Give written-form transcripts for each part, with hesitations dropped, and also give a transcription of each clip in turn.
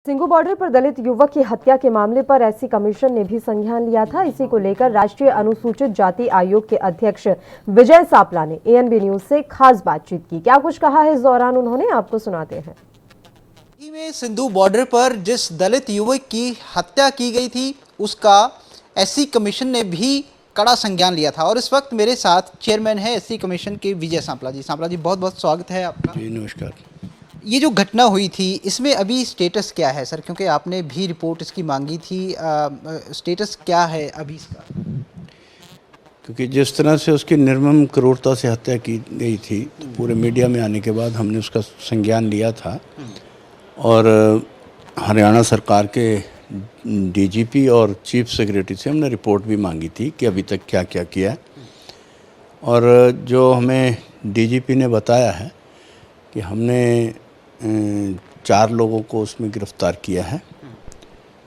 Singhu border पर दलित युवक की हत्या के मामले पर एससी कमीशन ने भी संज्ञान लिया था। इसी को लेकर राष्ट्रीय अनुसूचित जाति आयोग के अध्यक्ष विजय सापला ने एएनबी न्यूज से खास बातचीत की। क्या कुछ कहा है इस दौरान उन्होंने, आपको सुनाते हैं। में सिंधु बॉर्डर पर जिस दलित युवक की हत्या की गई थी उसका एससी कमीशन ने भी कड़ा संज्ञान लिया था और इस वक्त मेरे साथ चेयरमैन है एससी कमीशन के विजय सापला जी। सापला जी, बहुत बहुत स्वागत है आपका। जी नमस्कार। ये जो घटना हुई थी इसमें अभी स्टेटस क्या है सर, क्योंकि आपने भी रिपोर्ट इसकी मांगी थी, स्टेटस क्या है अभी इसका? क्योंकि जिस तरह से उसकी निर्मम क्रूरता से हत्या की गई थी तो पूरे मीडिया में आने के बाद हमने उसका संज्ञान लिया था और हरियाणा सरकार के डीजीपी और चीफ सेक्रेटरी से हमने रिपोर्ट भी मांगी थी कि अभी तक क्या क्या किया। और जो हमें डीजीपी ने बताया है कि हमने 4 लोगों को उसमें गिरफ्तार किया है,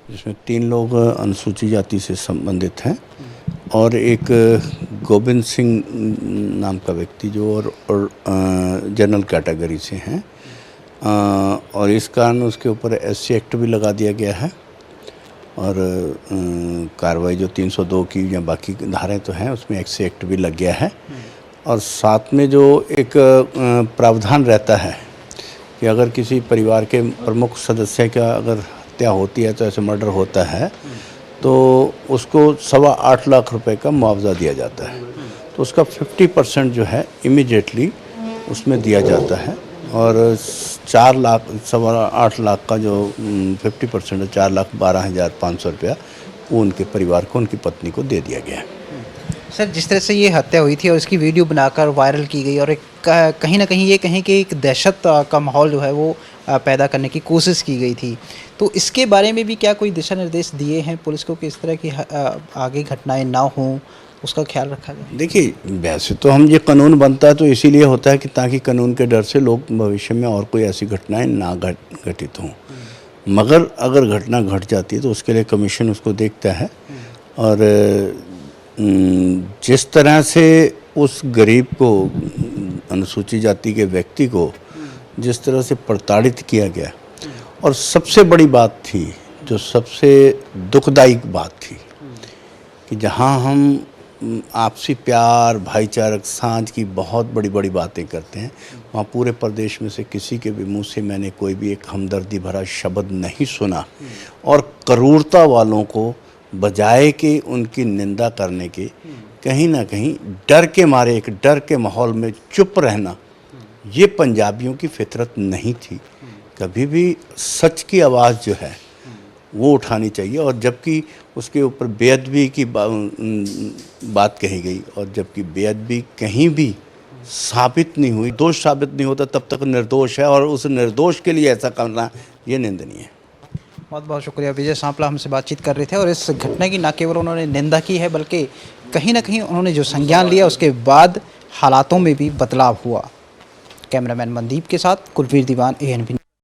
जिसमें 3 लोग अनुसूचित जाति से संबंधित हैं और एक गोविंद सिंह नाम का व्यक्ति जो और जनरल कैटेगरी से हैं, और इस कारण उसके ऊपर एससी एक्ट भी लगा दिया गया है और कार्रवाई जो 302 की या बाकी धाराएं तो हैं उसमें एससी एक्ट भी लग गया है। और साथ में जो एक प्रावधान रहता है कि अगर किसी परिवार के प्रमुख सदस्य का अगर हत्या होती है तो ऐसे मर्डर होता है तो उसको 8.25 लाख रुपए का मुआवजा दिया जाता है। तो उसका 50% जो है इमीडिएटली उसमें दिया जाता है और 8.25 लाख का जो 50% है 4,12,500 रुपया वो उनके परिवार को, उनकी पत्नी को दे दिया गया है। सर, जिस तरह से ये हत्या हुई थी और इसकी वीडियो बनाकर वायरल की गई और एक कहीं ना कहीं ये कहें कि एक दहशत का माहौल जो है वो पैदा करने की कोशिश की गई थी, तो इसके बारे में भी क्या कोई दिशा निर्देश दिए हैं पुलिस को कि इस तरह की आगे घटनाएं ना हों, उसका ख्याल रखा जाए? देखिए, वैसे तो हम ये कानून बनता है तो इसीलिए होता है कि ताकि कानून के डर से लोग भविष्य में और कोई ऐसी घटनाएं ना घटित हों। मगर अगर घटना घट जाती है तो उसके लिए कमीशन उसको देखता है और जिस तरह से उस गरीब को, अनुसूचित जाति के व्यक्ति को जिस तरह से प्रताड़ित किया गया, और सबसे बड़ी बात थी, जो सबसे दुखदायी बात थी कि जहां हम आपसी प्यार, भाईचारक साझ की बहुत बड़ी बड़ी बातें करते हैं, वहाँ पूरे प्रदेश में से किसी के भी मुंह से मैंने कोई भी एक हमदर्दी भरा शब्द नहीं सुना। और क्रूरता वालों को बजाय कि उनकी निंदा करने के, कहीं ना कहीं डर के मारे, एक डर के माहौल में चुप रहना, ये पंजाबियों की फितरत नहीं थी। कभी भी सच की आवाज़ जो है वो उठानी चाहिए। और जबकि उसके ऊपर बेअदबी की बात कही गई और जबकि बेअदबी कहीं भी साबित नहीं हुई, दोष साबित नहीं होता तब तक निर्दोष है और उस निर्दोष के लिए ऐसा करना ये निंदनीय है। बहुत बहुत शुक्रिया। विजय सापला हमसे बातचीत कर रहे थे और इस घटना की न केवल उन्होंने निंदा की है बल्कि कहीं ना कहीं उन्होंने जो संज्ञान लिया उसके बाद हालातों में भी बदलाव हुआ। कैमरामैन मनदीप के साथ कुलवीर दीवान, एएनबी।